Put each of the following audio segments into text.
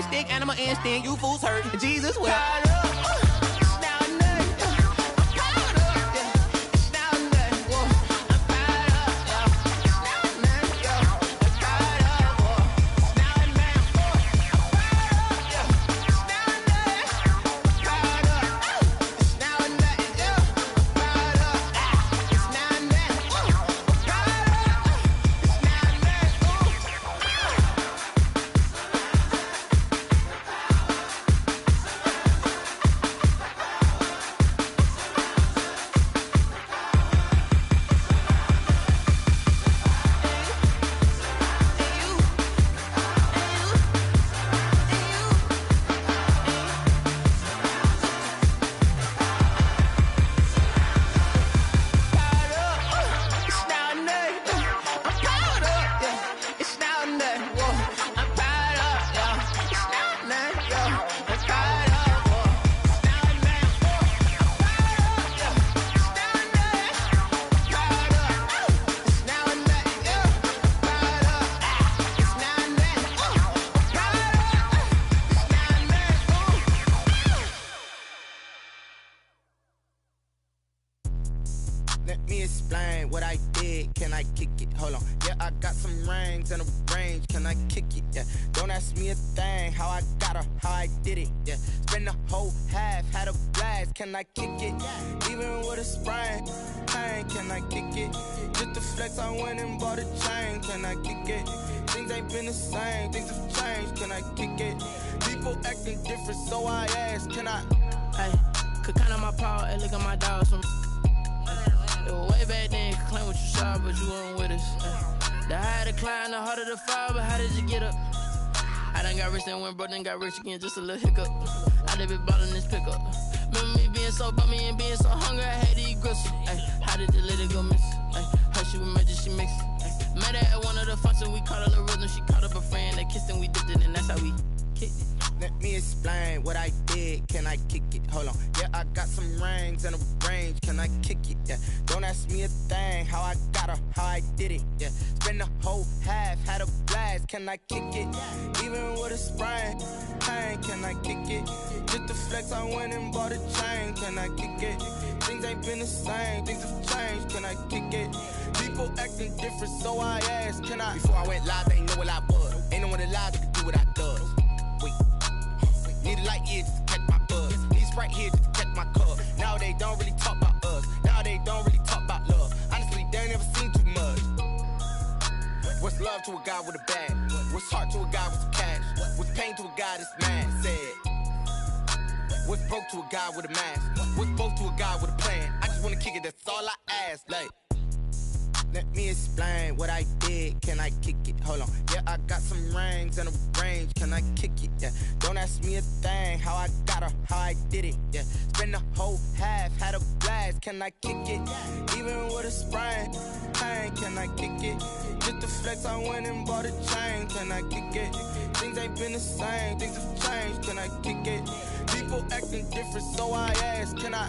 stick, animal instinct, you fools hurt. Jesus will. Let me explain what I did. Can I kick it? Hold on. Yeah, I got some rings and a range. Can I kick it? Yeah. Don't ask me a thing. How I got her, how I did it. Yeah. Spend the whole half, had a blast. Can I kick it? Even with a sprain, pain. Can I kick it? Just the flex, I went and bought a chain. Can I kick it? Things ain't been the same. Things have changed. Can I kick it? People acting different, so I ask. Can I? Hey, could count on my power and look at my dogs from. Way back then, you could claim what you saw, but you weren't with us. The higher the climb, the harder the fall, but how did you get up? I done got rich and went broke, then got rich again, just a little hiccup. I done been ballin' this pickup. Remember me being so bummy and being so hungry, I had to eat gristle. How did the lady go miss? Her she was magic, she mixed. Met her at one of the functions, we caught her the rhythm. She caught up a friend, they kissed and we dipped it, and that's how we kicked it. Let me explain what I did. Can I kick it? Hold on. Yeah, I got some rings and a range. Can I kick it? Yeah. Don't ask me a thing. How I got her, how I did it. Yeah. Spend the whole half, had a blast. Can I kick it? Even with a sprain, pain. Can I kick it? Just the flex, I went and bought a chain. Can I kick it? Things ain't been the same. Things have changed. Can I kick it? People acting different, so I ask. Can I? Before I went live, they ain't know what I was. Ain't no one alive that could do what I does. Wait. Need a light here just to catch my buzz. Need Sprite here just to catch my cup. Now they don't really talk about us. Now they don't really talk about love. Honestly, they ain't never seen too much. What's love to a guy with a bag? What's heart to a guy with some cash? What's pain to a guy that's mad? Said. What's broke to a guy with a mask? What's both to a guy with a plan? I just wanna kick it, that's all I ask. Like, let me explain what I did. Can I kick it? Hold on. Yeah, I got some rings and a range. Can I kick it? Yeah. Don't ask me a thing. How I got her, how I did it. Yeah. Spend the whole half, had a blast. Can I kick it? Even with a sprain, pain. Can I kick it? Just the flex, I went and bought a chain. Can I kick it? Things ain't been the same. Things have changed. Can I kick it? People acting different, so I ask. Can I?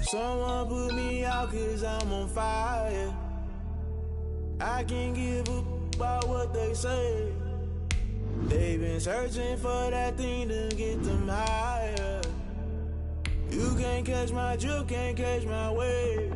Someone put me out cause I'm on fire. I can't give a about what they say. They've been searching for that thing to get them higher. You can't catch my drift, can't catch my wave.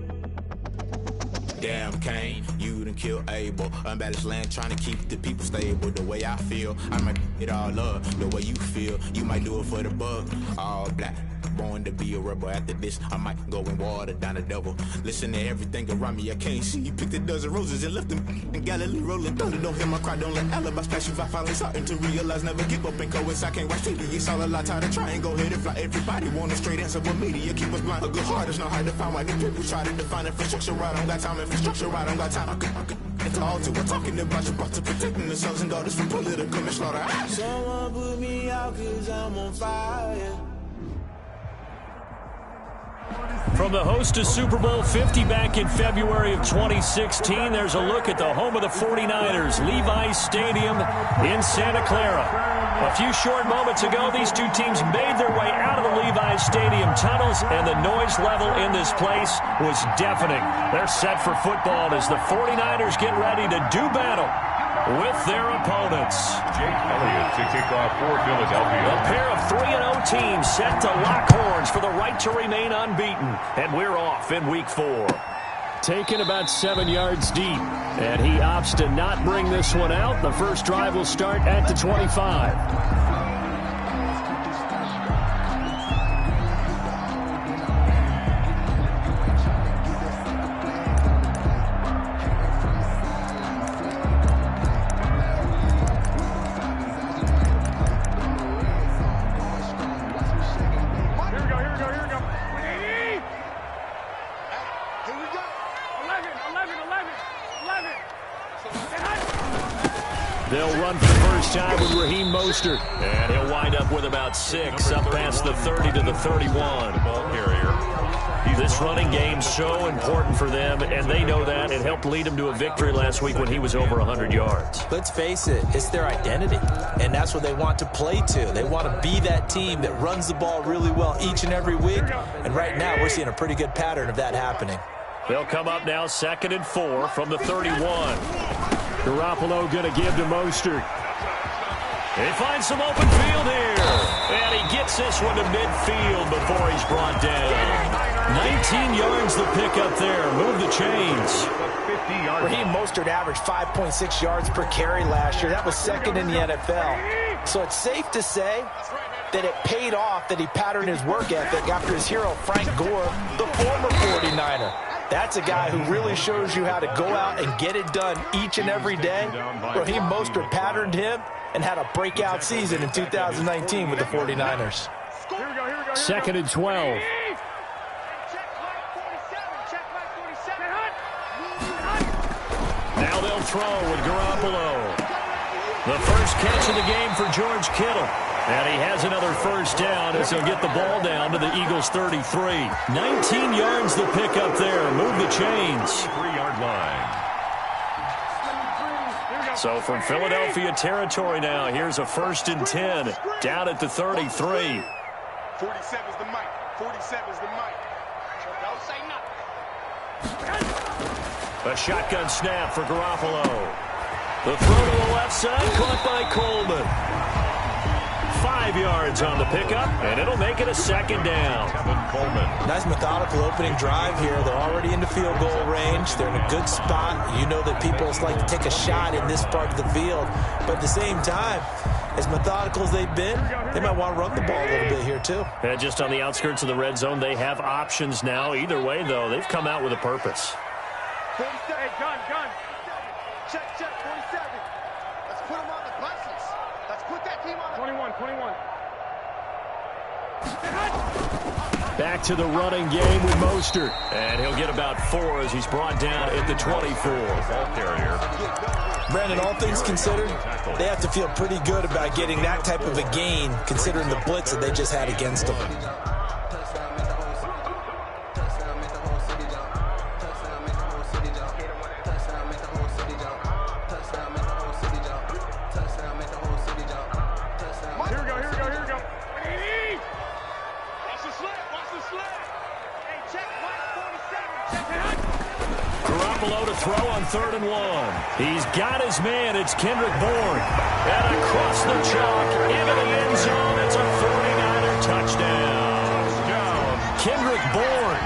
Damn Kane, you done killed Abel. Unbalanced land trying to keep the people stable. The way I feel, I might it all up. The way you feel, you might do it for the bug. All black, born to be a rebel. After this, I might go and water down the devil. Listen to everything around me, I can't see. You picked a dozen roses and left them in Galilee rolling thunder. Don't hear my cry, don't let alibis pass you. I finally starting to realize, never give up and coincide. Can't watch TV, it's all a lot. Tired of trying, go ahead and fly. Everybody want a straight answer, but media keep us blind. A good heart is not hard to find. Why these people try to define infrastructure right? I don't got time, infrastructure right, I don't got time. It's all to we're talking about you, about to protecting the sons and daughters from political slaughter. Someone put me out cause I'm on fire. From the host to Super Bowl 50 back in February of 2016, there's a look at the home of the 49ers, Levi's Stadium in Santa Clara. A few short moments ago, these two teams made their way out of the Levi's Stadium tunnels, and the noise level in this place was deafening. They're set for football as the 49ers get ready to do battle with their opponents. Jake Elliott to kick off for Philadelphia. A pair of 3-0 teams set to lock horns for the right to remain unbeaten. And we're off in week 4. Taken about 7 yards deep. And he opts to not bring this one out. The first drive will start at the 25. They'll run for the first time with Raheem Mostert. And he'll wind up with about 6, up past the 30 to the 31. Ball carrier. This running game's so important for them, and they know that. It helped lead them to a victory last week when he was over 100 yards. Let's face it, it's their identity, and that's what they want to play to. They want to be that team that runs the ball really well each and every week, and right now we're seeing a pretty good pattern of that happening. They'll come up now 2nd and 4 from the 31. Garoppolo going to give to Mostert. He finds some open field here. And he gets this one to midfield before he's brought down. 19 yards the pickup there. Move the chains. Raheem Mostert averaged 5.6 yards per carry last year. That was 2nd in the NFL. So it's safe to say that it paid off that he patterned his work ethic after his hero Frank Gore, the former 49er. That's a guy who really shows you how to go out and get it done each and every day. Raheem Mostert patterned him and had a breakout season in 2019 with the 49ers. 2nd and 12. Now they'll throw with Garoppolo. The first catch of the game for George Kittle. And he has another first down as he'll get the ball down to the Eagles' 33. 19 yards the pickup there. Move the chains. 3-yard line. So from Philadelphia territory now, here's a 1st and 10 down at the 33. 47's the mic. 47's the mic. Don't say nothing. A shotgun snap for Garoppolo. The throw to the left side, caught by Coleman. 5 yards on the pickup, and it'll make it a 2nd down. Nice methodical opening drive here. They're already into field goal range. They're in a good spot. You know that people like to take a shot in this part of the field. But at the same time, as methodical as they've been, they might want to run the ball a little bit here too. And just on the outskirts of the red zone, they have options now. Either way, though, they've come out with a purpose. 47, hey, gun. Check, 47. Let's put them on the buses. Let's put that team on the 21. Back to the running game with Mostert. And he'll get about 4 as he's brought down at the 24. Ball carrier. Brandon, all things considered, they have to feel pretty good about getting that type of a gain considering the blitz that they just had against them. Throw on 3rd and 1. He's got his man. It's Kendrick Bourne. And across the chalk into the end zone. It's a 49er touchdown. Kendrick Bourne,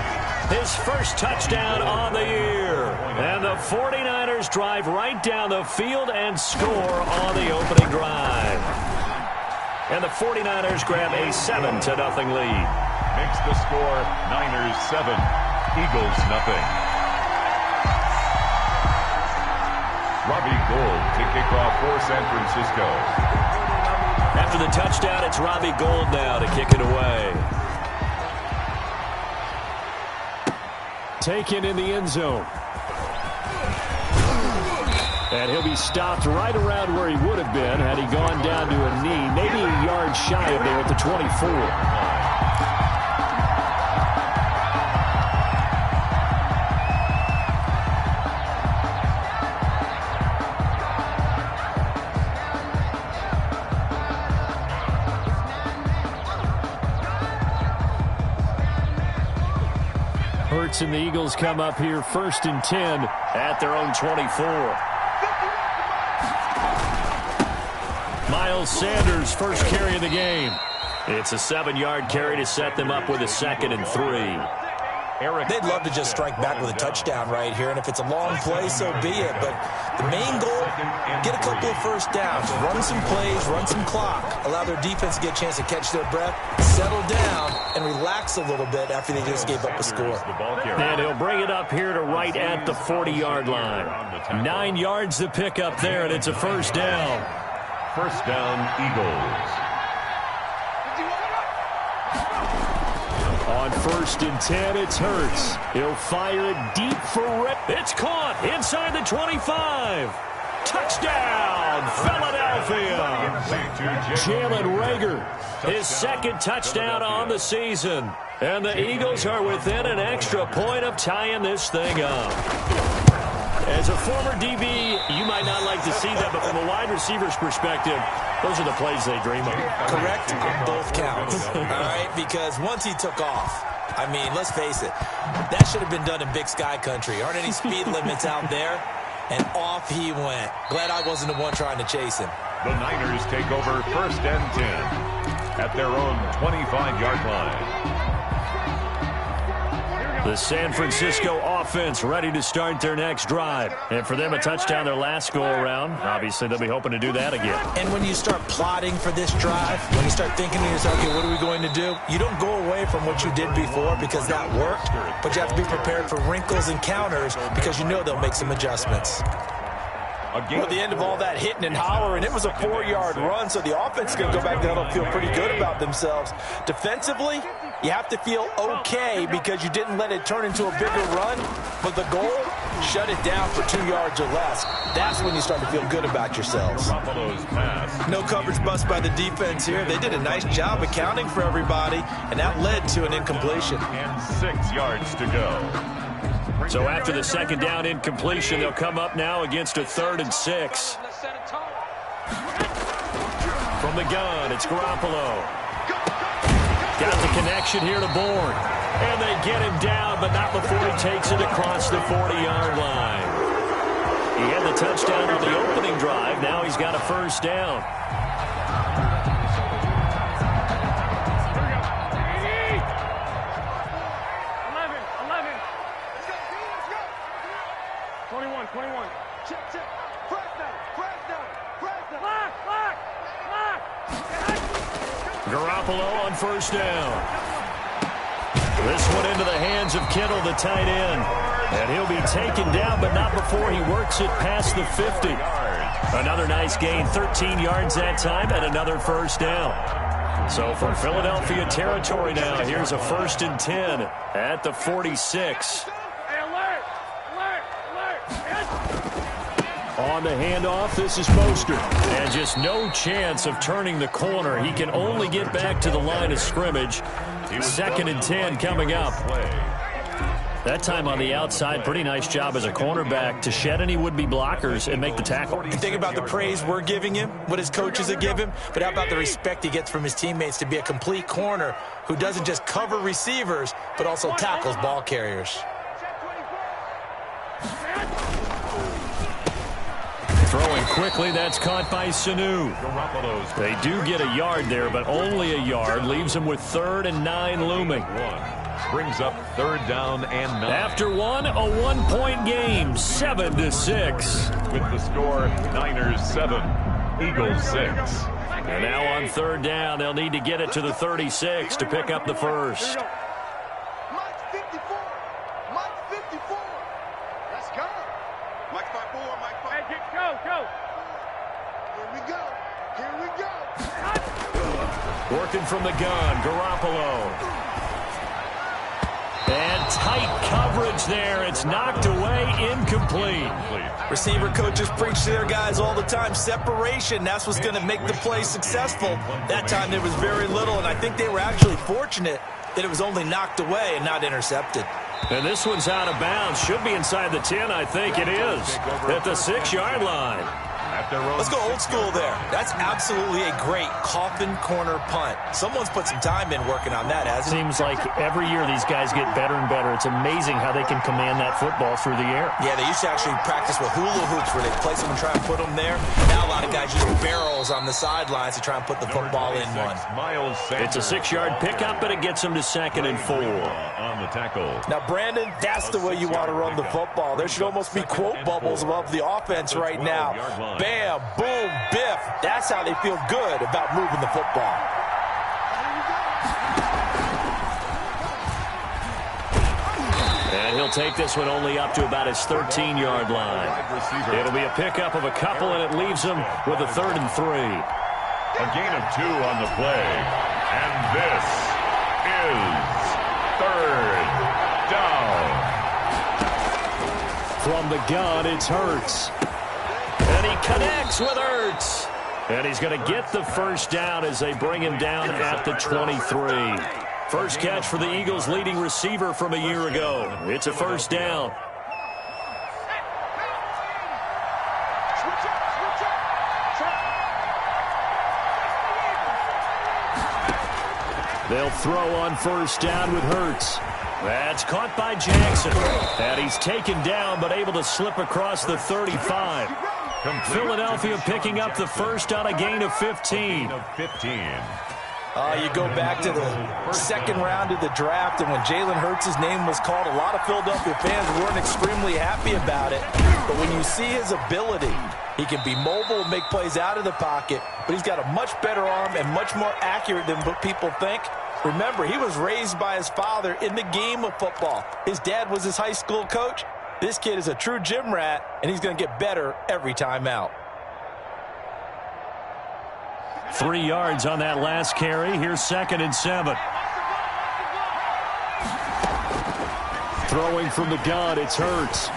his first touchdown on the year. And the 49ers drive right down the field and score on the opening drive. And the 49ers grab a 7-0 lead. Makes the score Niners 7, Eagles nothing. Robbie Gould to kick off for San Francisco. After the touchdown, it's Robbie Gould now to kick it away. Taken in the end zone. And he'll be stopped right around where he would have been had he gone down to a knee, maybe a yard shy of there at the 24. Hurts and the Eagles come up here 1st and 10 at their own 24. Miles Sanders, first carry of the game. It's a 7-yard carry to set them up with a 2nd and 3. They'd love to just strike back with a touchdown right here, and if it's a long play, so be it. But the main goal, get a couple of first downs, run some plays, run some clock, allow their defense to get a chance to catch their breath, settle down, and relax a little bit after they just gave up a score. And he'll bring it up here to right at the 40-yard line. 9 yards to pick up there, and it's a first down. First down, Eagles. On 1st and 10, it's Hurts. He'll fire it deep for Rip. It's caught inside the 25. Touchdown, Philadelphia. Jalen Reagor, his 2nd touchdown on the season. And the Eagles are within an extra point of tying this thing up. As a former DB, you might not like to see that, but from a wide receiver's perspective, those are the plays they dream of. Correct on both counts, all right? Because once he took off, I mean, let's face it, that should have been done in Big Sky country. Aren't any speed limits out there? And off he went. Glad I wasn't the one trying to chase him. The Niners take over 1st and 10 at their own 25-yard line. The San Francisco offense ready to start their next drive. And for them, a touchdown their last go-around. Obviously, they'll be hoping to do that again. And when you start plotting for this drive, when you start thinking to yourself, okay, what are we going to do? You don't go away from what you did before because that worked, but you have to be prepared for wrinkles and counters because you know they'll make some adjustments. Well, the end of all that hitting and hollering, it was a 4-yard run, so the offense is going to go back there and feel pretty good about themselves. Defensively, you have to feel okay because you didn't let it turn into a bigger run, but the goal, shut it down for 2 yards or less. That's when you start to feel good about yourselves. No coverage bust by the defense here. They did a nice job accounting for everybody, and that led to an incompletion. And 6 yards to go. So after the 2nd down incompletion, they'll come up now against a 3rd and 6. From the gun, it's Garoppolo. Got the connection here to Bourne. And they get him down, but not before he takes it across the 40-yard line. He had the touchdown on the opening drive. Now he's got a first down. Garoppolo on first down. This one into the hands of Kittle, the tight end. And he'll be taken down, but not before he works it past the 50. Another nice gain, 13 yards that time, and another first down. So from Philadelphia territory now, here's a 1st and 10 at the 46. On the handoff, this is Mostert. And just no chance of turning the corner. He can only get back to the line of scrimmage. 2nd and 10 coming up. That time on the outside, pretty nice job as a cornerback to shed any would-be blockers and make the tackle. You think about the praise we're giving him, what his coaches have given him, but how about the respect he gets from his teammates to be a complete corner who doesn't just cover receivers, but also tackles ball carriers. Throwing quickly, that's caught by Sanu. They do get a yard there, but only a yard. Leaves them with 3rd and 9 looming. Brings up 3rd down and 9. After one, a 1-point game, 7-6. With the score, Niners 7, Eagles 6. And now on 3rd down, they'll need to get it to the 36 to pick up the first. Mike 54. Mike 54. Let's go. Mike 54. Mike 54. Hey, go. Here we go. Here we go. Working from the gun, Garoppolo. And tight coverage there. It's knocked away, incomplete. Receiver coaches preach to their guys all the time. Separation, that's what's going to make the play successful. That time there was very little, and I think they were actually fortunate that it was only knocked away and not intercepted. And this one's out of bounds. Should be inside the 10, I think it is. At the 6-yard line. at their own. Let's go old school there. That's absolutely a great coffin corner punt. Someone's put some time in working on that, hasn't it? Seems like every year these guys get better and better. It's amazing how they can command that football through the air. Yeah, they used to actually practice with hula hoops where they place them and try and put them there. Now a lot of guys use barrels on the sidelines to try and put the football in one. Miles Sanders. It's a 6-yard pickup, and it gets them to 2nd and 4. On the tackle. Now, Brandon, that's the way you want to run the football. There should almost be quote bubbles above the offense right now. Bam, boom, biff. That's how they feel good about moving the football. And he'll take this one only up to about his 13-yard line. It'll be a pickup of a couple, and it leaves him with a 3rd and 3. A gain of 2 on the play. And this is 3rd down. From the gun, it's Hurts. And he connects with Hurts. And he's going to get the first down as they bring him down at the 23. First catch for the Eagles' leading receiver from a year ago. It's a first down. They'll throw on first down with Hurts. That's caught by Jackson. And he's taken down but able to slip across the 35. Philadelphia picking up the first on a gain of 15. You go back to the second round of the draft, and when Jalen Hurts' name was called, a lot of Philadelphia fans weren't extremely happy about it. But when you see his ability, he can be mobile and make plays out of the pocket, but he's got a much better arm and much more accurate than what people think. Remember, he was raised by his father in the game of football. His dad was his high school coach. This kid is a true gym rat, and he's going to get better every time out. 3 yards on that last carry. Here's 2nd and 7. Throwing from the gun, it's Hurts.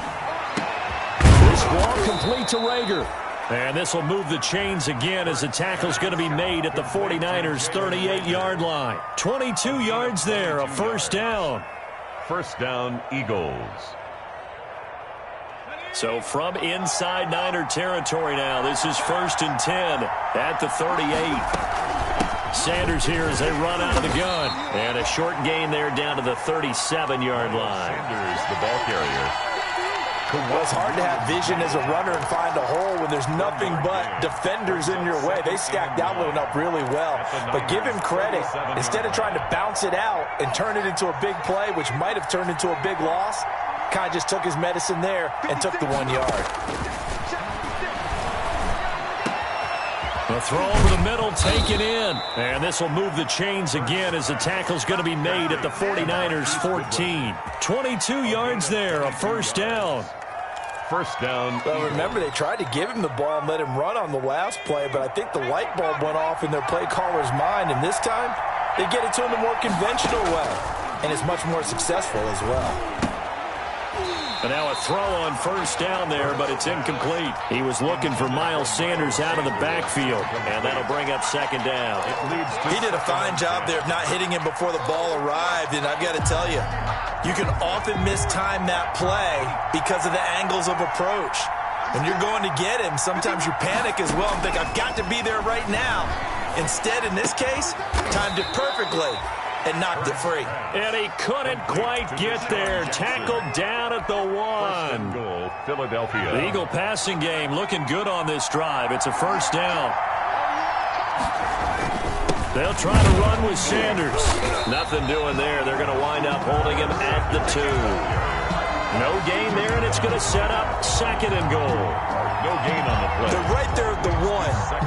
This ball complete to Rager. And this will move the chains again as the tackle's going to be made at the 49ers' 38-yard line. 22 yards there, a first down. First down, Eagles. So from inside Niner territory now, this is 1st and 10 at the 38. Sanders here as they run out of the gun. And a short gain there down to the 37-yard line. Sanders, the ball carrier. Well, it's hard to have vision as a runner and find a hole when there's nothing but defenders in your way. They stacked that one up really well. But give him credit. Instead of trying to bounce it out and turn it into a big play, which might have turned into a big loss, kind of just took his medicine there and took the 1 yard. The throw over the middle, taken in. And this will move the chains again as the tackle's going to be made at the 49ers' 14. 22 yards there, a first down. First down. Well, remember, they tried to give him the ball and let him run on the last play, but I think the light bulb went off in their play caller's mind, and this time they get it to him the more conventional way, and it's much more successful as well. And now a throw on first down there, but it's incomplete. He was looking for Miles Sanders out of the backfield, and that'll bring up 2nd down. He did a fine job there of not hitting him before the ball arrived, and I've got to tell you, you can often mistime that play because of the angles of approach. When you're going to get him, sometimes you panic as well and think, I've got to be there right now. Instead, in this case, timed it perfectly and knocked it free. And he couldn't quite get there. Tackled down at the 1. Goal, Philadelphia. The Eagle passing game looking good on this drive. It's a first down. They'll try to run with Sanders. Nothing doing there. They're going to wind up holding him at the 2. No gain there, and it's going to set up 2nd and goal. No gain on the play. They're right there at the 1.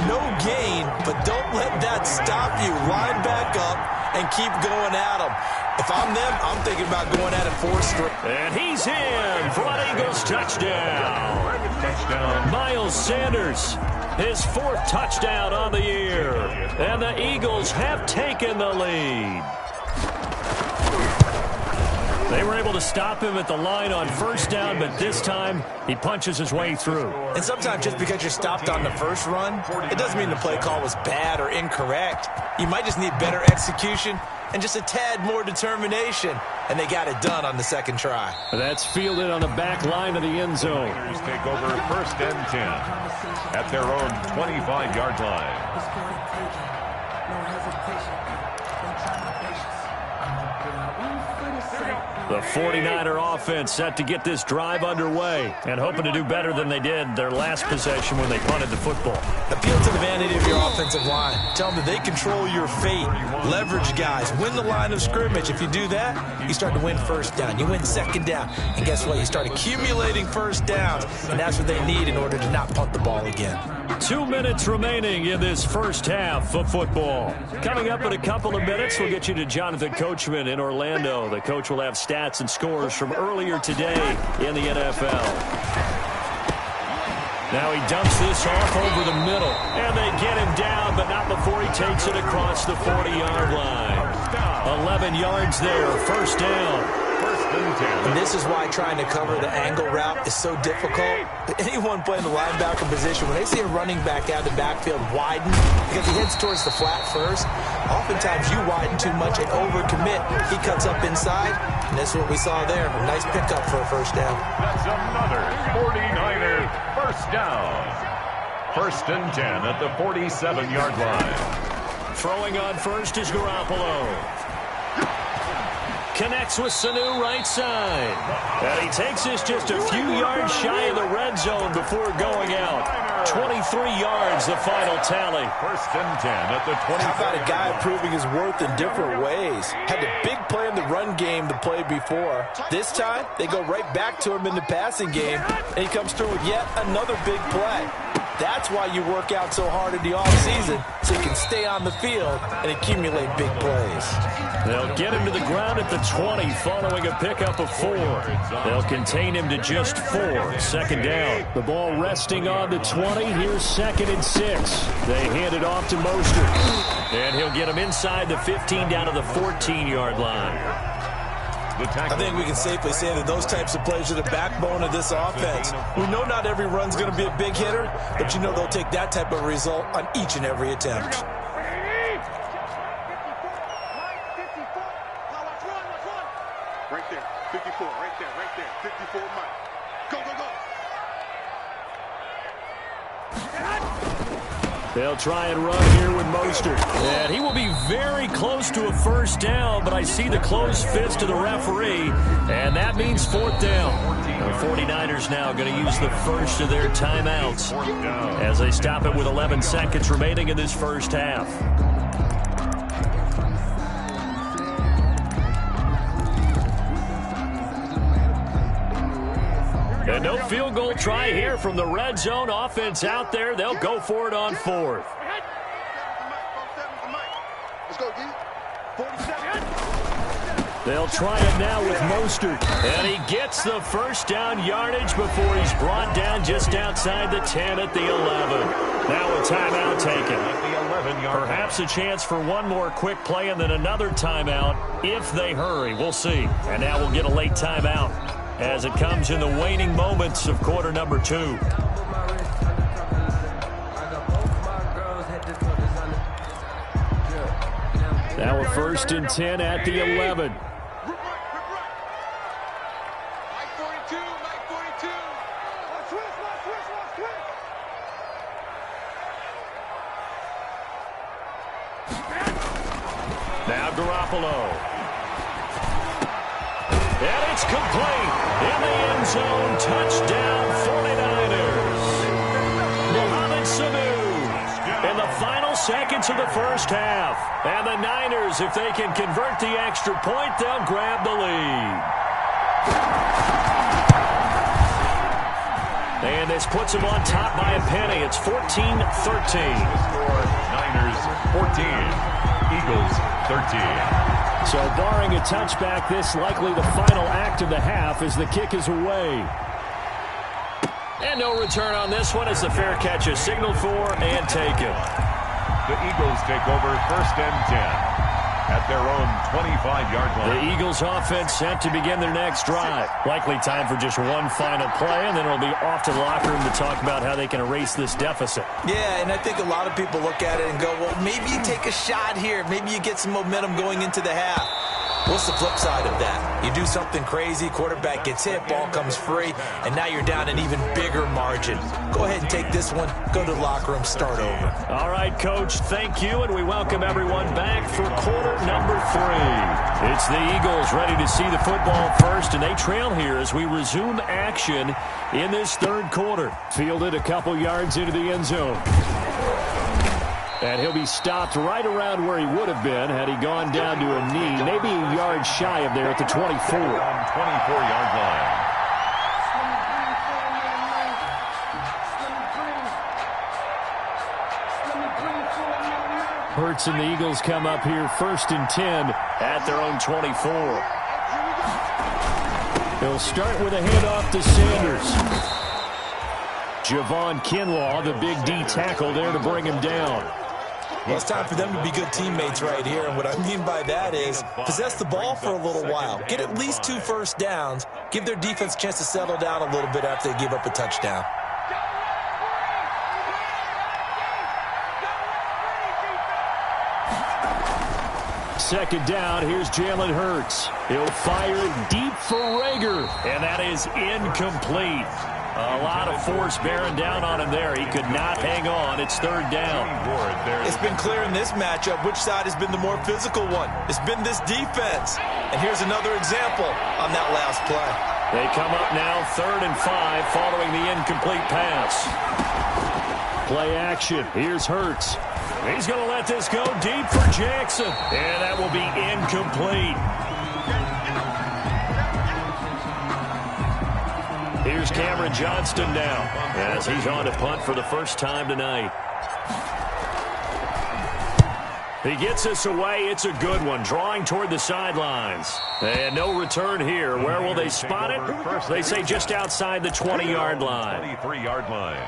No gain, but don't let that stop you. Line back up and keep going at them. If I'm them, I'm thinking about going at it 4 straight. And he's in for an Eagles touchdown. Miles Sanders, his 4th touchdown on the year. And the Eagles have taken the lead. They were able to stop him at the line on first down, but this time he punches his way through. And sometimes just because you're stopped on the first run, it doesn't mean the play call was bad or incorrect. You might just need better execution and just a tad more determination, and they got it done on the second try. That's fielded on the back line of the end zone. Raiders take over 1st and 10 at their own 25-yard line. The 49er offense set to get this drive underway and hoping to do better than they did their last possession when they punted the football. Appeal to the vanity of your offensive line. Tell them that they control your fate. Leverage guys. Win the line of scrimmage. If you do that, you start to win first down. You win second down. And guess what? You start accumulating first downs. And that's what they need in order to not punt the ball again. 2 minutes remaining in this first half of football. Coming up in a couple of minutes, we'll get you to Jonathan Coachman in Orlando. The coach will have stats and scores from earlier today in the NFL. Now he dumps this off over the middle, and they get him down, but not before he takes it across the 40-yard line. 11 yards there, first down. And this is why trying to cover the angle route is so difficult. Anyone playing the linebacker position, when they see a running back out of the backfield widen, because he heads towards the flat first, oftentimes you widen too much and overcommit. He cuts up inside, and that's what we saw there. A nice pickup for a first down. That's another 49er first down. 1st and 10 at the 47-yard line. Throwing on first is Garoppolo. Connects with Sanu right side. And he takes this just a few yards shy of the red zone before going out. 23 yards, the final tally. 1st and 10 at the 20. How about a guy proving his worth in different ways? Had a big play in the run game the play before. This time, they go right back to him in the passing game, and he comes through with yet another big play. That's why you work out so hard in the offseason, so you can stay on the field and accumulate big plays. They'll get him to the ground at the 20 following a pickup of 4. They'll contain him to just 4. Second down. The ball resting on the 20. Here's 2nd and 6. They hand it off to Mostert. And he'll get him inside the 15 down to the 14-yard line. I think we can safely say that those types of plays are the backbone of this offense. We know not every run's going to be a big hitter, but you know they'll take that type of result on each and every attempt. Right there, 54, right there, 54, Mike. Go, go, go. They'll try and run here with Mostert. And he will be very close to a first down, but I see the closed fist of the referee, and that means 4th down. The 49ers now going to use the first of their timeouts as they stop it with 11 seconds remaining in this first half. And no field goal try here from the red zone. Offense out there. They'll go for it on 4th. Let's go, D. 47. They'll try it now with Mostert. And he gets the first down yardage before he's brought down just outside the 10 at the 11. Now a timeout taken. Perhaps a chance for one more quick play and then another timeout if they hurry. We'll see. And now we'll get a late timeout as it comes in the waning moments of quarter number 2. Now a 1st and 10 at the 11. Now Garoppolo. And it's complete. In the end zone, touchdown 49ers. Mohamed Sanu in the final seconds of the first half. And the Niners, if they can convert the extra point, they'll grab the lead. And this puts them on top by a penny. It's 14-13. Niners 14, Eagles 13. So barring a touchback, this likely the final act of the half as the kick is away. And no return on this one as the fair catch is signaled for and taken. The Eagles take over 1st and 10. at their own 25-yard line. The Eagles offense set to begin their next drive. Likely time for just one final play, and then it'll be off to the locker room to talk about how they can erase this deficit. Yeah, and I think a lot of people look at it and go, well, maybe you take a shot here. Maybe you get some momentum going into the half. What's the flip side of that? You do something crazy, quarterback gets hit, ball comes free, and now you're down an even bigger margin. Go ahead and take this one, go to the locker room, start over. All right, Coach, thank you, and we welcome everyone back for quarter number 3. It's the Eagles ready to see the football first, and they trail here as we resume action in this third quarter. Fielded a couple yards into the end zone. And he'll be stopped right around where he would have been had he gone down to a knee, maybe a yard shy of there at the 24. On 24-yard line. Hurts and the Eagles come up here 1st and 10 at their own 24. They'll start with a handoff to Sanders. Javon Kinlaw, the big D tackle there to bring him down. Well, it's time for them to be good teammates right here, and what I mean by that is possess the ball for a little while. Get at least 2 first downs. Give their defense a chance to settle down a little bit after they give up a touchdown. Second down, here's Jalen Hurts. He'll fire it deep for Rager, and that is incomplete. A lot of force bearing down on him there. He could not hang on. It's 3rd down. It's been clear in this matchup which side has been the more physical one. It's been this defense. And here's another example on that last play. They come up now 3rd and 5 following the incomplete pass. Play action. Here's Hurts. He's going to let this go deep for Jackson. And that will be incomplete. Here's Cameron Johnston now as he's on to punt for the first time tonight. He gets us away. It's a good one, drawing toward the sidelines. And no return here. Where will they spot it? They say just outside the 20-yard line. 23-yard line.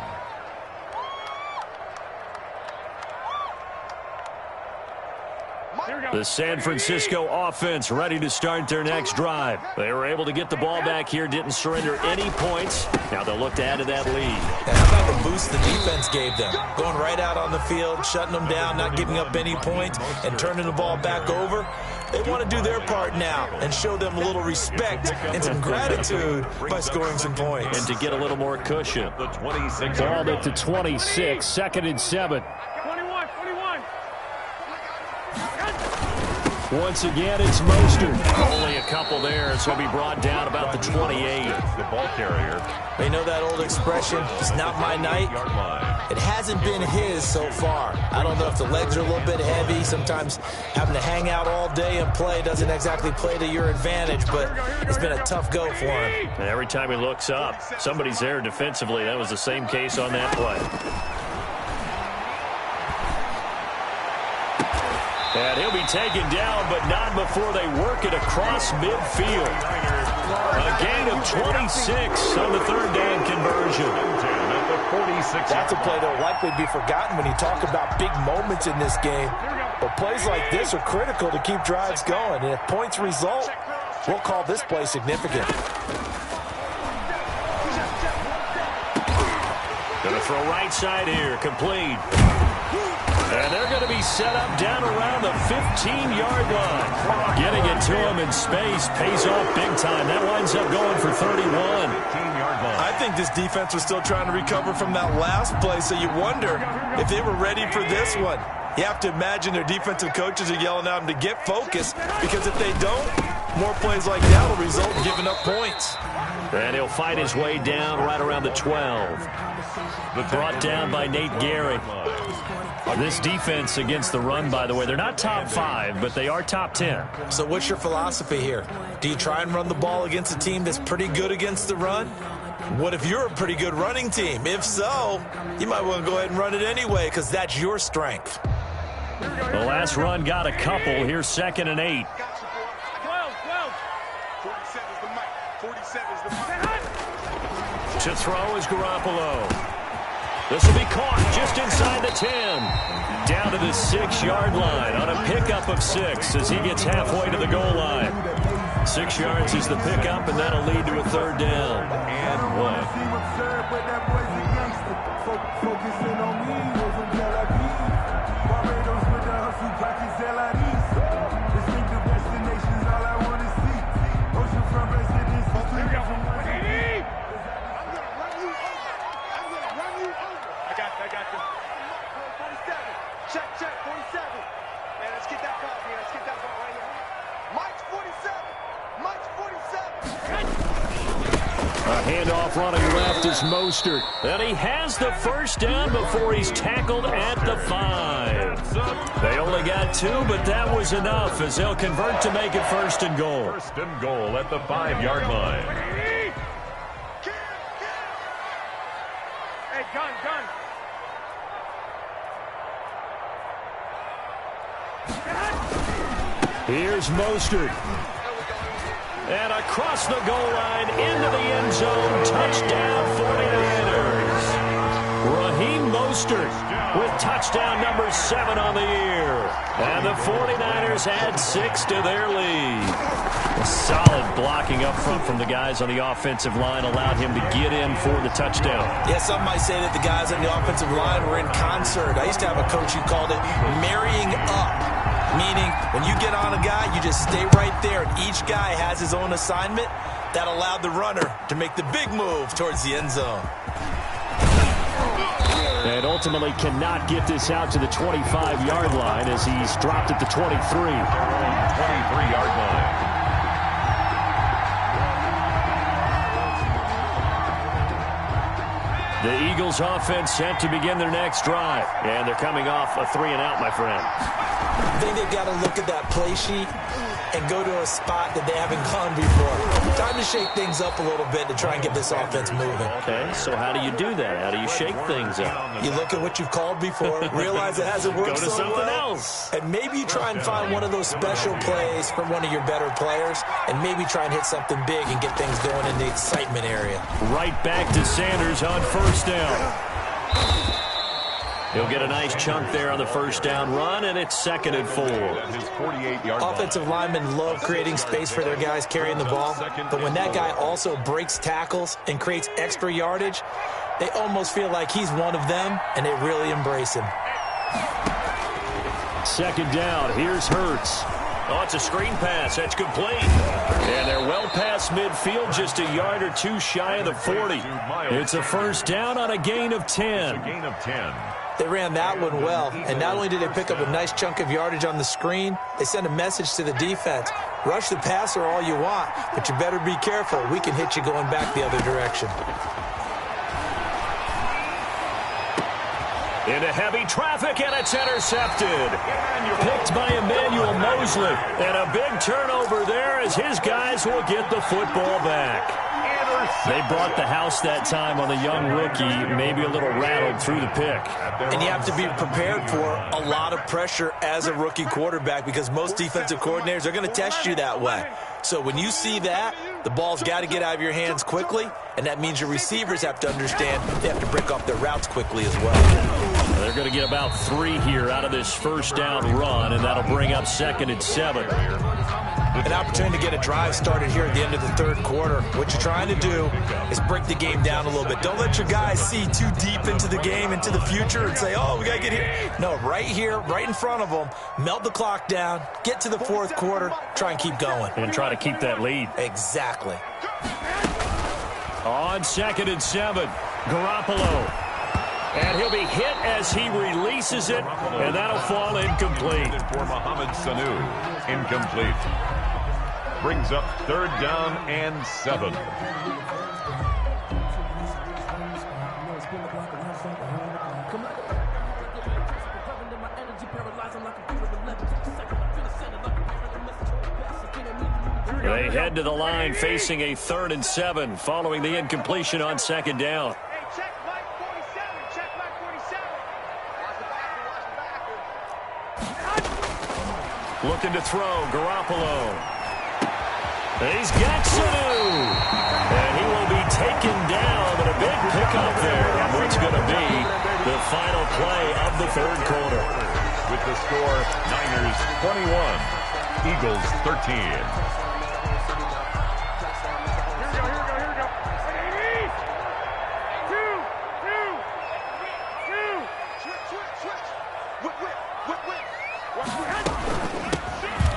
The San Francisco offense ready to start their next drive. They were able to get the ball back here, didn't surrender any points. Now they'll look to add to that lead. And how about the boost the defense gave them? Going right out on the field, shutting them down, not giving up any points, and turning the ball back over. They want to do their part now and show them a little respect and some gratitude by scoring some points. And to get a little more cushion. The 26. Ball at the 26, 2nd and 7. Once again, it's Mostert. Only a couple there, so he'll be brought down about the 28. The ball carrier. You know that old expression, it's not my night? It hasn't been his so far. I don't know if the legs are a little bit heavy. Sometimes having to hang out all day and play doesn't exactly play to your advantage, but it's been a tough go for him. And every time he looks up, somebody's there defensively. That was the same case on that play. And he'll be taken down, but not before they work it across midfield. A gain of 26 on the 3rd down conversion. That's a play that will likely be forgotten when you talk about big moments in this game. But plays like this are critical to keep drives going. And if points result, we'll call this play significant. Going to throw right side here, complete. And they're going to be set up down around the 15-yard line. Getting it to him in space pays off big time. That winds up going for 31. I think this defense was still trying to recover from that last play, so you wonder if they were ready for this one. You have to imagine their defensive coaches are yelling at them to get focused, because if they don't, more plays like that will result in giving up points. And he'll fight his way down right around the 12. Brought down by Nate Gehrig. This defense against the run, by the way, they're not top 5, but they are top 10. So what's your philosophy here? Do you try and run the ball against a team that's pretty good against the run? What if you're a pretty good running team? If so, you might want to go ahead and run it anyway, because that's your strength. The last run got a couple. Here's 2nd and 8. 47's the mic. To throw is Garoppolo. This will be caught just inside the 10. Down to the 6-yard line on a pickup of 6 as he gets halfway to the goal line. 6 yards is the pickup, and that'll lead to a 3rd down and 1. Focusing on me, wasn't Tel Aviv. Barbados with the hustle, practice LIDs. Distinctive destinations, all I want to see. Oceanfront residence, I'm gonna run you over. I got you. 47. Check, 47. Man, let's get that ball here. Let's get that ball right here. Mike's 47. A handoff running left is Mostert. And he has the 1st down before he's tackled at the 5. They only got 2, but that was enough as they'll convert to make it 1st and goal. 1st and goal at the 5-yard line. Hey, gun. Here's Mostert. And across the goal line, into the end zone, touchdown 49ers. Raheem Mostert with touchdown number 7 on the year. And the 49ers add 6 to their lead. A solid blocking up front from the guys on the offensive line allowed him to get in for the touchdown. Yeah, some might say that the guys on the offensive line were in concert. I used to have a coach who called it marrying up. Meaning, when you get on a guy, you just stay right there. And each guy has his own assignment. That allowed the runner to make the big move towards the end zone. And ultimately cannot get this out to the 25-yard line as he's dropped at the 23. 23-yard line. The Eagles offense set to begin their next drive. And they're coming off a 3-and-out, my friend. I think they've got to look at that play sheet and go to a spot that they haven't gone before. Time to shake things up a little bit to try and get this offense moving. Okay, so how do you do that? How do you shake things up? You look at what you've called before, realize it hasn't worked Go to so something well, else. and maybe you try and find one of those special plays from one of your better players, and maybe try and hit something big and get things going in the excitement area. Right back to Sanders on 1st down. He'll get a nice chunk there on the 1st down run, and it's 2nd and 4. His 48-yard Offensive linemen love creating space for their guys carrying the ball, but when that guy also breaks tackles and creates extra yardage, they almost feel like he's one of them, and they really embrace him. 2nd down. Here's Hurts. Oh, it's a screen pass. That's complete. And they're well past midfield, just a yard or 2 shy of the 40. It's a 1st down on a gain of 10. A gain of 10. They ran that one well, and not only did they pick up a nice chunk of yardage on the screen, they sent a message to the defense. Rush the passer all you want, but you better be careful. We can hit you going back the other direction. Into heavy traffic, and it's intercepted. Picked by Emmanuel Mosley. And a big turnover there as his guys will get the football back. They brought the house that time on the young rookie, maybe a little rattled through the pick. And you have to be prepared for a lot of pressure as a rookie quarterback because most defensive coordinators are going to test you that way. So when you see that, the ball's got to get out of your hands quickly, and that means your receivers have to understand they have to break off their routes quickly as well. They're going to get about 3 here out of this 1st down run, and that'll bring up 2nd and 7. An opportunity to get a drive started here at the end of the 3rd quarter. What you're trying to do is break the game down a little bit. Don't let your guys see too deep into the game, into the future, and say, oh, we got to get here. No, right here, right in front of them, melt the clock down, get to the 4th quarter, try and keep going. And try to keep that lead. Exactly. On 2nd and 7, Garoppolo. And he'll be hit as he releases it, and that'll fall incomplete. For Mohamed Sanu, incomplete. Brings up 3rd down and 7. They head to the line facing a 3rd and 7 following the incompletion on 2nd down. Looking to throw, Garoppolo. He's got Sanu. And he will be taken down, but a big pickup there. What's going to be final play of the third quarter. With the score, Niners 21, Eagles 13.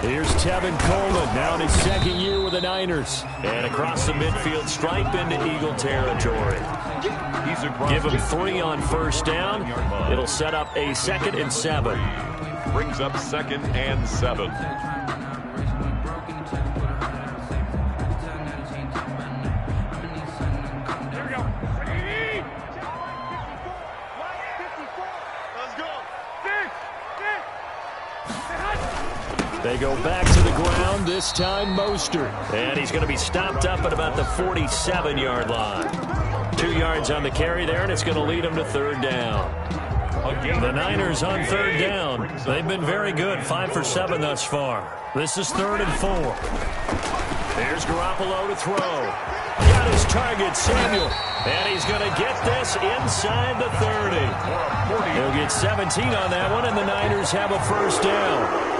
Here's Tevin Coleman, now in his second year with the Niners. And across the midfield stripe into Eagle territory. Give him 3 on first down. It'll set up a 2nd and 7. Brings up 2nd and 7. They go back to the ground, this time Mostert. And he's going to be stopped up at about the 47-yard line. 2 yards on the carry there, and it's going to lead him to 3rd down. The Niners on 3rd down. They've been very good, 5 for 7 thus far. This is 3rd and 4. Here's Garoppolo to throw. Got his target, Samuel. And he's going to get this inside the 30. He'll get 17 on that one, and the Niners have a 1st down.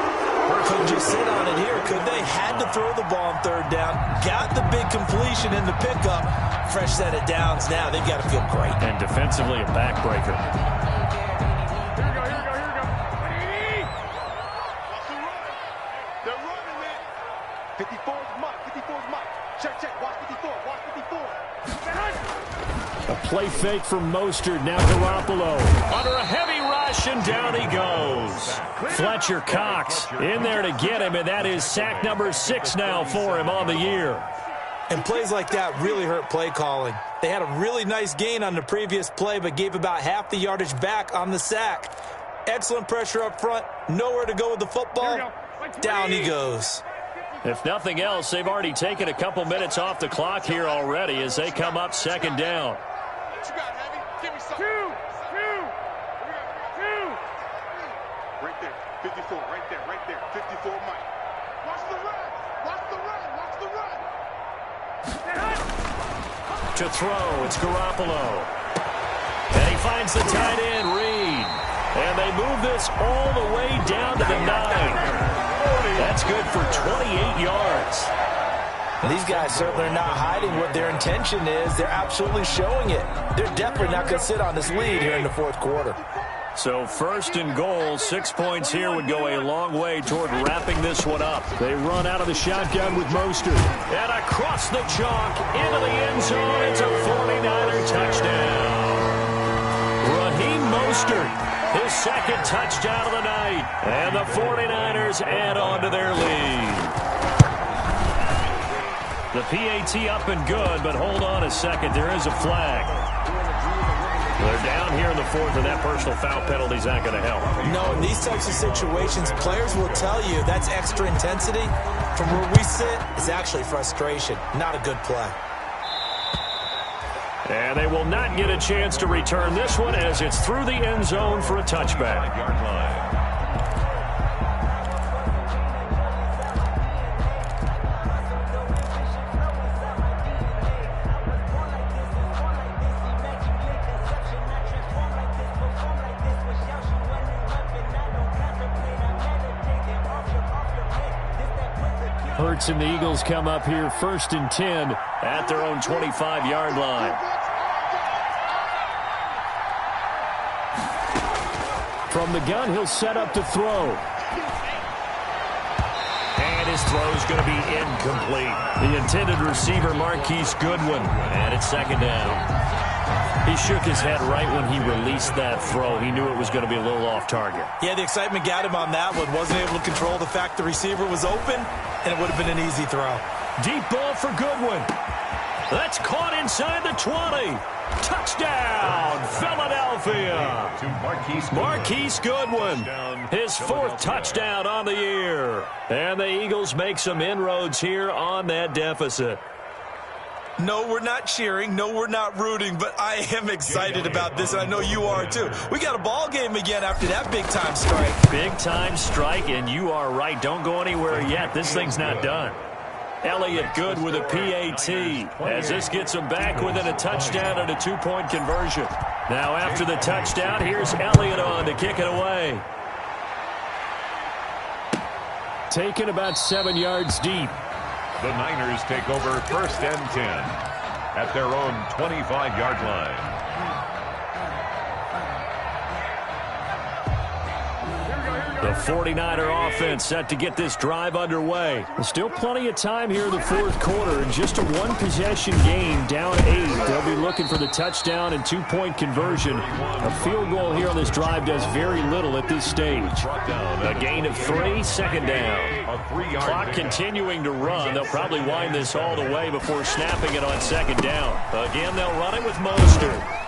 Couldn't just sit on it here, could they? Had to throw the ball on 3rd down. Got the big completion in the pickup. Fresh set of downs now. They've got to feel great. And defensively, a backbreaker. Here we go. They're running, man. 54's Mike. Check. Watch 54. A play fake from Mostert. Now Garoppolo under a heavy rush, and down he goes. Fletcher Cox in there to get him, and that is sack number 6 now for him on the year. And plays like that really hurt play calling. They had a really nice gain on the previous play, but gave about half the yardage back on the sack. Excellent pressure up front. Nowhere to go with the football. Down he goes. If nothing else, they've already taken a couple minutes off the clock here already as they come up 2nd down. What you got, Heavy? Give me something. 2. Right there. 54. Right there. 54, Mike. Watch the run. To throw, it's Garoppolo. And he finds the tight end, Reed. And they move this all the way down to the 9. That's good for 28 yards. These guys certainly are not hiding what their intention is. They're absolutely showing it. They're definitely not going to sit on this lead here in the 4th quarter. So 1st and goal, 6 points here would go a long way toward wrapping this one up. They run out of the shotgun with Mostert. And across the chalk, into the end zone, it's a 49er touchdown. Raheem Mostert, his 2nd touchdown of the night. And the 49ers add on to their lead. The PAT up and good, but hold on a second. There is a flag. They're down here in the 4th, and that personal foul penalty is not going to help. No, in these types of situations, players will tell you that's extra intensity. From where we sit, it's actually frustration. Not a good play. And they will not get a chance to return this one as it's through the end zone for a touchback. 5-yard line. Hurts and the Eagles come up here 1st and 10 at their own 25-yard line. From the gun, he'll set up to throw. And his throw is going to be incomplete. The intended receiver, Marquise Goodwin, and it's 2nd down. He shook his head right when he released that throw. He knew it was going to be a little off target. Yeah, the excitement got him on that one. Wasn't able to control the fact the receiver was open, and it would have been an easy throw. Deep ball for Goodwin. That's caught inside the 20. Touchdown, Philadelphia. To Marquise Goodwin. His 4th touchdown on the year. And the Eagles make some inroads here on that deficit. No, we're not cheering. No, we're not rooting, but I am excited about this, and I know you are too. We got a ball game again after that big-time strike. Big-time strike, and you are right. Don't go anywhere yet. This thing's not done. Elliott good with a PAT as this gets him back within a touchdown and a 2-point conversion. Now after the touchdown, here's Elliott on to kick it away. Taken about 7 yards deep. The Niners take over 1st and 10 at their own 25-yard line. The 49er offense set to get this drive underway. There's still plenty of time here in the 4th quarter. In just a one-possession game, down 8. They'll be looking for the touchdown and 2-point conversion. A field goal here on this drive does very little at this stage. A gain of 3, 2nd down. Clock continuing to run. They'll probably wind this all the way before snapping it on 2nd down. Again, they'll run it with Mostert.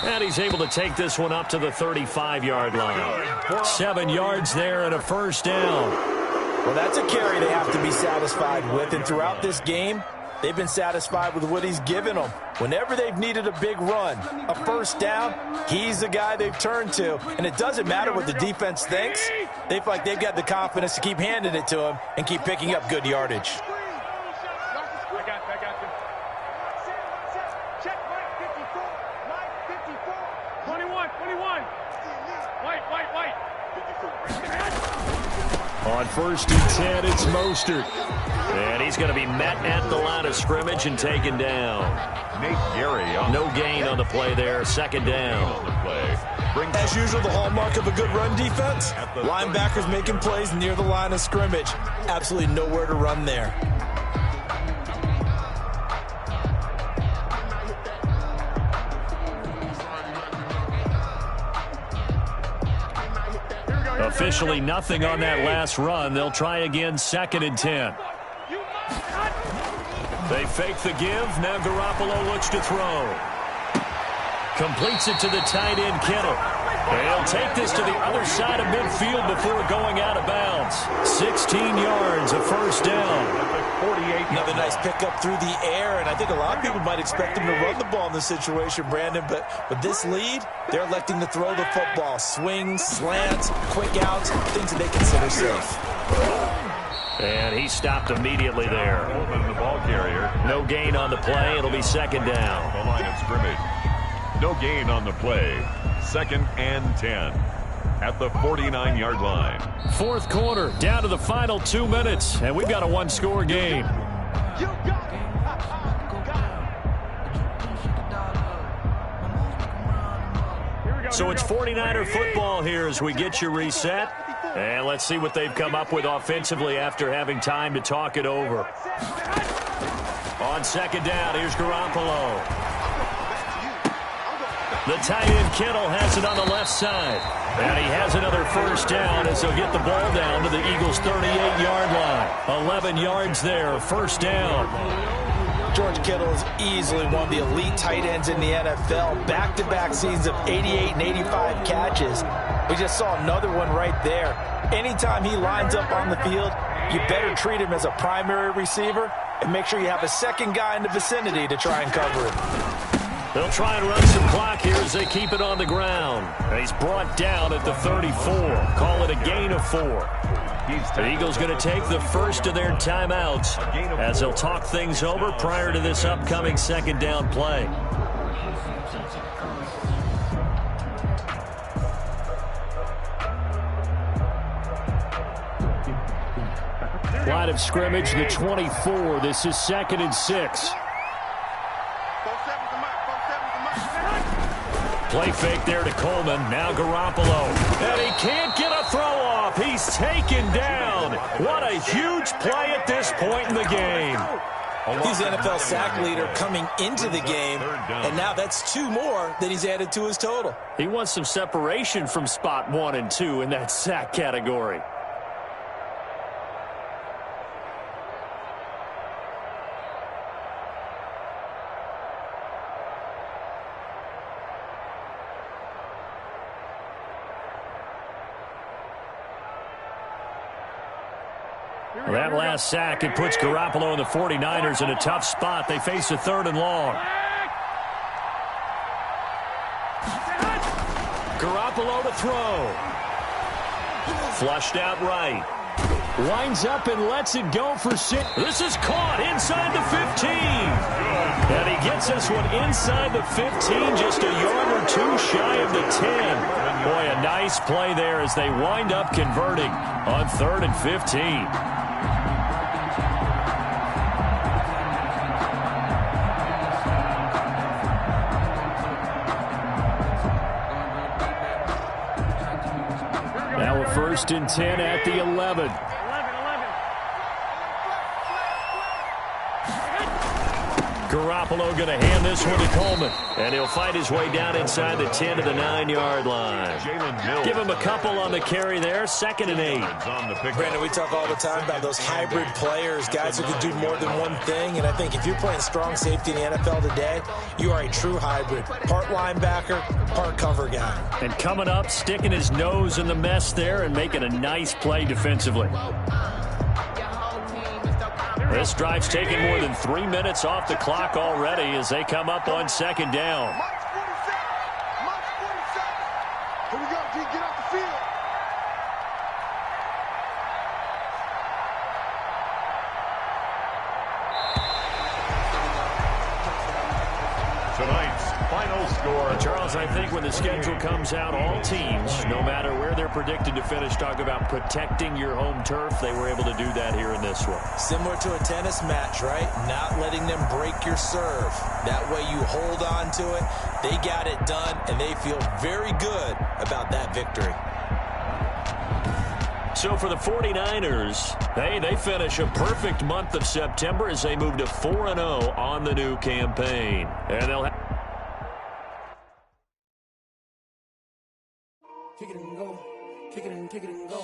And he's able to take this one up to the 35-yard line. 7 yards there and a 1st down. Well, that's a carry they have to be satisfied with. And throughout this game, they've been satisfied with what he's given them. Whenever they've needed a big run, a 1st down, he's the guy they've turned to. And it doesn't matter what the defense thinks. They feel like they've got the confidence to keep handing it to him and keep picking up good yardage. On 1st and 10, it's Mostert. And he's going to be met at the line of scrimmage and taken down. Nate Gary. No gain on the play there. 2nd down. As usual, the hallmark of a good run defense, linebackers making plays near the line of scrimmage. Absolutely nowhere to run there. Officially nothing on that last run. They'll try again, 2nd and 10. They fake the give. Now Garoppolo looks to throw. Completes it to the tight end, Kittle. They'll take this to the other side of midfield before going out of bounds. 16 yards, a 1st down. Another nice pickup through the air, and I think a lot of people might expect him to run the ball in this situation, Brandon, but with this lead, they're electing to throw the football. Swings, slants, quick outs, things that they consider safe. And he stopped immediately there. The ball carrier. No gain on the play. It'll be 2nd down. The line of scrimmage. No gain on the play. 2nd and 10 at the 49-yard line. 4th quarter, down to the final 2 minutes, and we've got a 1-score game. So it's 49er football here as we get you reset. And let's see what they've come up with offensively after having time to talk it over. On 2nd down, here's Garoppolo. The tight end Kittle has it on the left side. And he has another 1st down as he'll get the ball down to the Eagles' 38-yard line. 11 yards there, 1st down. George Kittle is easily one of the elite tight ends in the NFL. Back-to-back seasons of 88 and 85 catches. We just saw another one right there. Anytime he lines up on the field, you better treat him as a primary receiver and make sure you have a 2nd guy in the vicinity to try and cover him. They'll try and run some clock here as they keep it on the ground. And he's brought down at the 34. Call it a gain of 4. The Eagles going to take the first of their timeouts as they'll talk things over prior to this upcoming 2nd down play. Line of scrimmage, the 24. This is 2nd and 6. Play fake there to Coleman. Now Garoppolo. And he can't get a throw off. He's taken down. What a huge play at this point in the game. He's the NFL sack leader coming into the game, and now that's 2 more that he's added to his total. He wants some separation from spot 1 and 2 in that sack category. That last sack, it puts Garoppolo and the 49ers in a tough spot. They face a 3rd and long. Garoppolo to throw. Flushed out right. Winds up and lets it go for 6. This is caught inside the 15. And he gets this one inside the 15, just a yard or two shy of the 10. Boy, a nice play there as they wind up converting on 3rd and 15. Now a 1st and 10 at the 11. Garoppolo going to hand this one to Coleman. And he'll fight his way down inside the 10 to the 9-yard line. Give him a couple on the carry there. 2nd and 8. Brandon, we talk all the time about those hybrid players, guys who can do more than one thing. And I think if you're playing strong safety in the NFL today, you are a true hybrid. Part linebacker, part cover guy. And coming up, sticking his nose in the mess there and making a nice play defensively. This drive's taken more than 3 minutes off the clock already as they come up on 2nd down. March 47. March 47. Here we go, G. Get off the field. Tonight's final score. Charles, I think when the schedule comes out, all teams, no matter where they're predicted to finish, talk about protecting your home turf. They were able to do that here in this one. Similar to a tennis match, right? Not letting them break your serve. That way you hold on to it. They got it done, and they feel very good about that victory. So for the 49ers, they finish a perfect month of September as they move to 4-0 on the new campaign. And they'll have kick it and go, kick it and go.